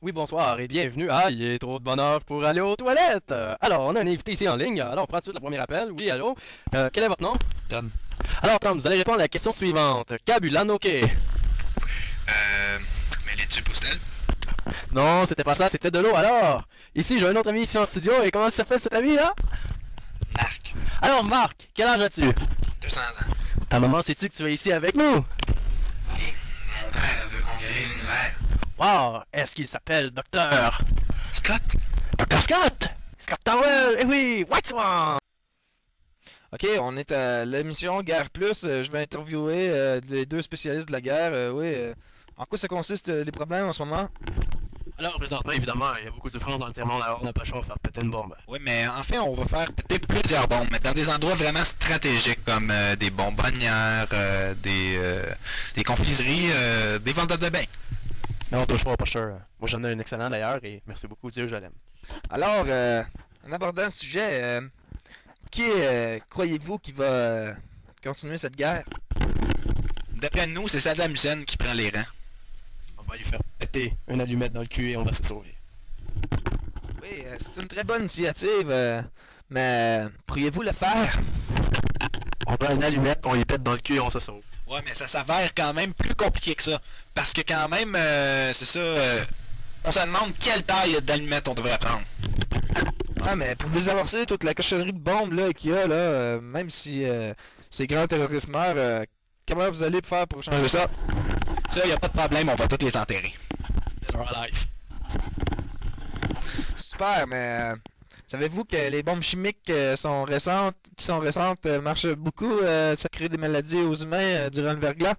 Oui, bonsoir et bienvenue à Il est trop de bonheur pour aller aux toilettes. Alors, on a un invité ici en ligne. Alors, on prend tout de suite le premier appel. Oui, allô? Quel est votre nom? Tom. Alors, Tom, vous allez répondre à la question suivante. Kabulanoke. Mais les tubes poussent-elles? Non, c'était pas ça, c'était de l'eau. Alors, ici, j'ai un autre ami ici en studio. Et comment ça s'appelle cet ami là? Marc. Alors, Marc, quel âge as-tu? 200 ans. Ta maman, sais-tu que tu es ici avec nous? Oui, mon père veut conquérir l'univers. Wow, est-ce qu'il s'appelle Docteur Scott? Docteur Scott? Scott Towell, eh oui, White Swan! Ok, on est à l'émission Guerre Plus. Je vais interviewer les deux spécialistes de la guerre. En quoi ça consiste les problèmes en ce moment? Alors, présentement, évidemment, il y a beaucoup de souffrance dans le tiers-monde, alors on n'a pas le choix de faire péter une bombe. Oui, mais en fait, on va faire peut-être plusieurs bombes, mais dans des endroits vraiment stratégiques, comme des bonbonnières, des confiseries, des vendeurs de bain. Non, touche pas, sûr. Moi, j'en ai un excellent d'ailleurs, et merci beaucoup, Dieu, je l'aime. Alors, en abordant le sujet, qui croyez-vous qui va continuer cette guerre? D'après nous, c'est Saddam Hussein qui prend les rangs. On va lui faire péter une allumette dans le cul et on va se sauver. Oui, c'est une très bonne initiative, mais pourriez-vous le faire? On prend une allumette, on lui pète dans le cul et on se sauve. Ouais, mais ça s'avère quand même plus compliqué que ça. Parce que quand même, c'est ça, on se demande quelle taille d'allumette on devrait prendre. Ah, mais pour désamorcer toute la cochonnerie de bombes là, qu'il y a, là, même si ces grands terroristes meurent, comment vous allez faire pour changer ça? Ça, y a pas de problème, on va tous les enterrer. Dead or alive. Super, mais savez-vous que les bombes chimiques qui sont récentes, marchent beaucoup, ça crée des maladies aux humains durant le verglas?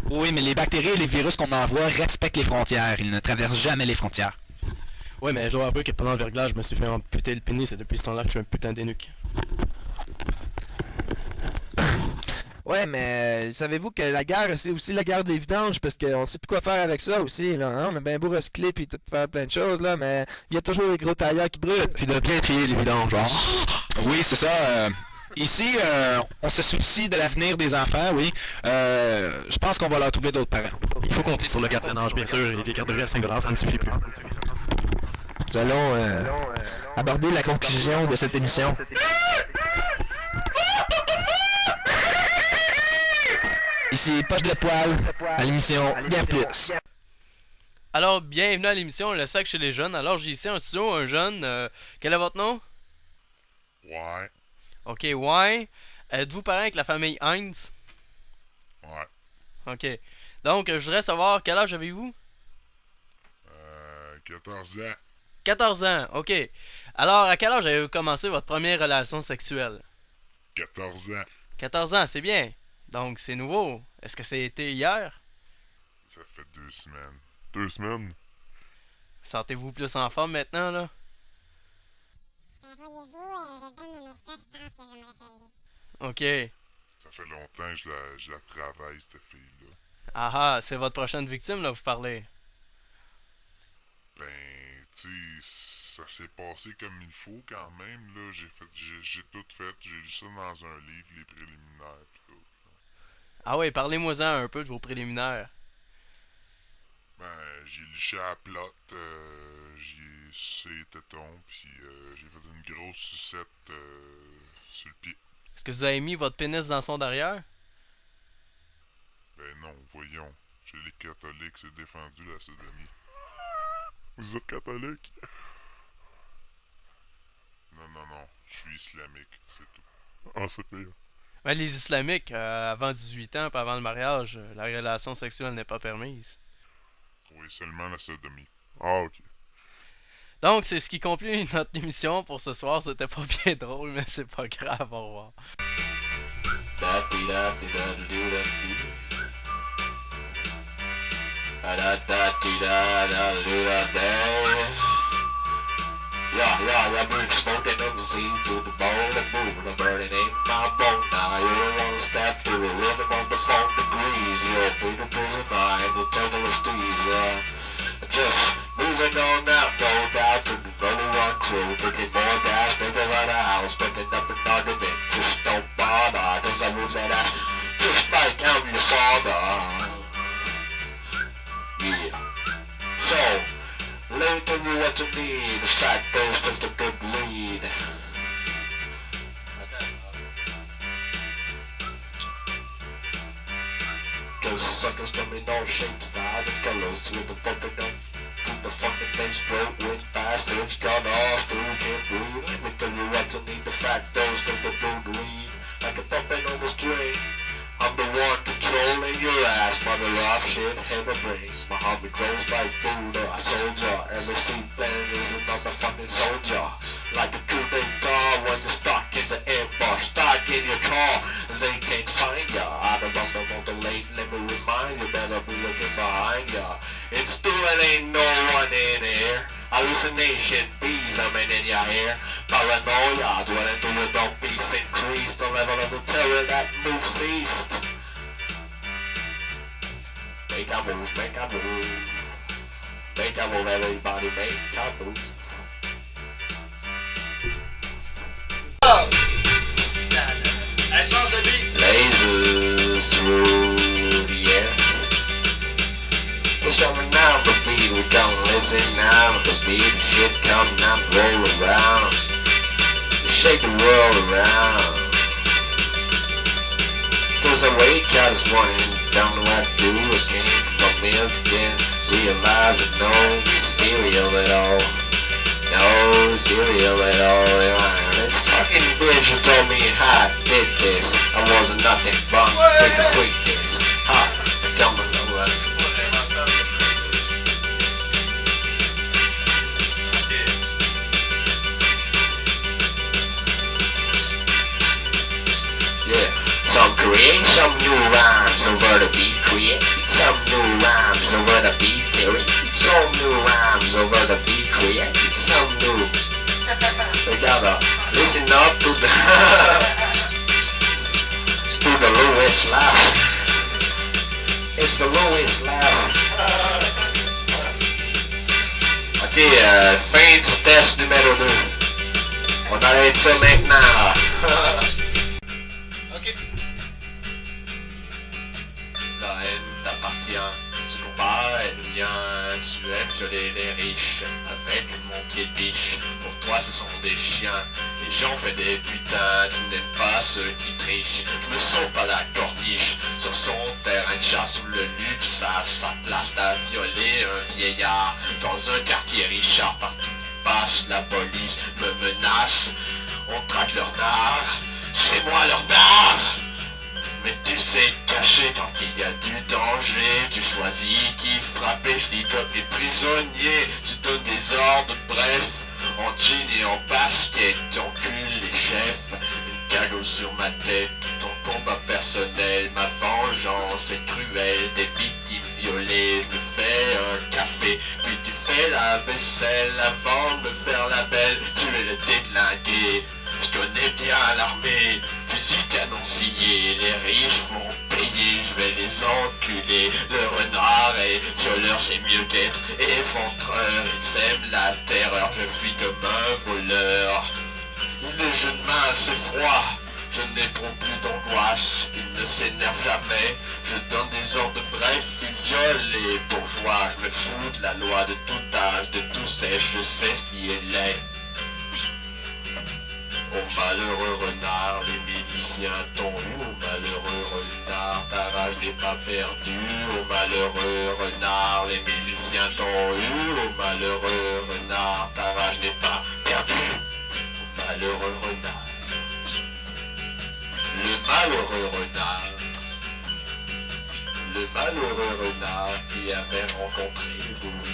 Oui, mais les bactéries et les virus qu'on envoie respectent les frontières. Ils ne traversent jamais les frontières. Ouais, mais je dois avouer que pendant le verglas, je me suis fait amputer le pénis et depuis ce temps-là, je suis un putain d'énuque. Ouais, mais savez-vous que la guerre, c'est aussi la guerre des vidanges, parce qu'on sait plus quoi faire avec ça aussi, là, hein? On a bien beau recycler puis tout faire plein de choses, là, mais il y a toujours les gros tailleurs qui brûlent. Puis de bien trier les vidanges, genre. Oui, c'est ça. Ici, on se soucie de l'avenir des enfants, oui. Je pense qu'on va leur trouver d'autres parents. Il faut compter sur le gardiennage, bien sûr, et les garderies à 5$, ça ne suffit plus. Nous allons aborder la conclusion de cette émission. Ici, Poche de Poil, à l'émission Bien Plus. Alors, bienvenue à l'émission Le Sac chez les jeunes. Alors, j'ai ici en studio un jeune. Quel est votre nom? Ouais, Ok, ouais. Êtes-vous parent avec la famille Heinz? ouais. Ok. Donc, je voudrais savoir quel âge avez-vous? 14 ans. 14 ans, ok. Alors, à quel âge avez-vous commencé votre première relation sexuelle? 14 ans. 14 ans, c'est bien. Donc, c'est nouveau. Est-ce que c'était hier? Ça fait 2 semaines. 2 semaines? Sentez-vous plus en forme maintenant, là? Voyez-vous, j'ai bien aimé ça, je pense que j'aimerais essayer. Ok. Ça fait longtemps que je la travaille, cette fille-là. Ah ah, c'est votre prochaine victime, là, vous parlez. Ben, tu sais, ça s'est passé comme il faut quand même, là. J'ai tout fait. J'ai lu ça dans un livre, les préliminaires, pis tout. Ah ouais, parlez-moi-en un peu de vos préliminaires. Ben, j'ai liché à la plotte, j'ai sucé les tétons, pis j'ai fait une grosse sucette sur le pied. Est-ce que vous avez mis votre pénis dans son derrière? Ben non, voyons. Chez les catholiques, c'est défendu la sodomie. Vous êtes catholique? Non, je suis islamique, c'est tout. Ah, c'est pire. Ben, les islamiques, avant 18 ans, pas avant le mariage, la relation sexuelle n'est pas permise. Oui, seulement la sodomie. Ah, ok. Donc, c'est ce qui conclut notre émission pour ce soir. C'était pas bien drôle, mais c'est pas grave, au revoir. I bring smoke and ecstasy to the bone and moving and burning in my bone. Now you don't wanna step to the rhythm of the phone degrees. You're free to prison mind, the total of steez, yeah. Just moving on out, no doubt to the number one crew. Drinking more gas, make a lot of house, picking up an argument. Just don't bother, cause I move that ass. Just like I'm your father. Yeah. So, you what you need. The fat goes with the good weed. Cause suckers come in all shapes, styles, and colors with the fucking notes. Keep the fucking bass broke with passage, cut off, who can't breathe. Let me tell you what you need. The fat goes with the good weed. Like a puppet on the string. I'm the one controlling your ass, mother of shit, head of brain. My hobby grows like Buddha, a soldier. Every seat band is another fucking soldier. Like a two-day car when you're stuck in the airbar, stuck in your car, and they can't find ya. I don't want them on the late, let me remind you, better be looking behind ya. It's still ain't no one in here. Hallucination, bees, I'm in your hair. Paranoia, dwelling through your dog beast, increase the level of the terror that moves east. Make a move, make a move. Make a move, everybody, make a move. Lasers through the air. It's coming down the beat, we gon' listen now. The beat, shit coming out, roll around. Shake the world around. Cause I wake out this morning, don't know what to do. I came from a milk, then realize that no cereal at all. No cereal at all. This fucking bitch who told me how I did this. I wasn't nothing but take a quick kiss. Ha, coming over. Yeah, some create some new rhymes over the beat, create some new rhymes over the beat, theory. Some new rhymes over the beat, create some new. We gotta listen up to the to the Louis laugh. It's the Louis laugh. Ok, fin du test numéro 2. On arrête ça maintenant. Ok. La haine t'appartient. Ce combat est le mien. Tu aimes violer les riches avec une montée de biche. Pour toi ce sont des chiens. Les gens font des putains. Tu n'aimes pas ceux qui trichent. Je me sauve pas la corniche. Sur son terrain de chasse où le luxe a sa place à violer un vieillard. Dans un quartier Richard, partout où passe la police me menace. On traque leur nard. C'est moi leur nard. Mais tu sais cacher quand il y a du danger. Tu choisis qui frapper, je ligote les prisonniers. Tu donnes des ordres, bref, en jean et en basket. T'encules les chefs, une cagoule sur ma tête. Ton combat personnel, ma vengeance est cruelle. Des victimes violées, je me fais un café. Puis tu fais la vaisselle avant de me faire la belle. Tu es le déclingué. Je connais bien l'armée, fusil canon scié, les riches vont payer, je vais les enculer. Le renard est violeur, c'est mieux qu'être éventreur, il sème la terreur, je fuis comme un voleur. Il est jeune main, c'est froid, je n'éprouve plus d'angoisse, il ne s'énerve jamais, je donne des ordres brefs, il viole les bourgeois, je me fous de la loi de tout âge, de tout sèche, je sais ce qui est laid. Au malheureux renard, les miliciens t'ont eu. Au malheureux renard, ta rage n'est pas perdue. Au malheureux renard, les miliciens t'ont eu. Au malheureux renard, ta rage n'est pas perdue. Au malheureux renard. Le malheureux renard. Le malheureux renard qui avait rencontré vous.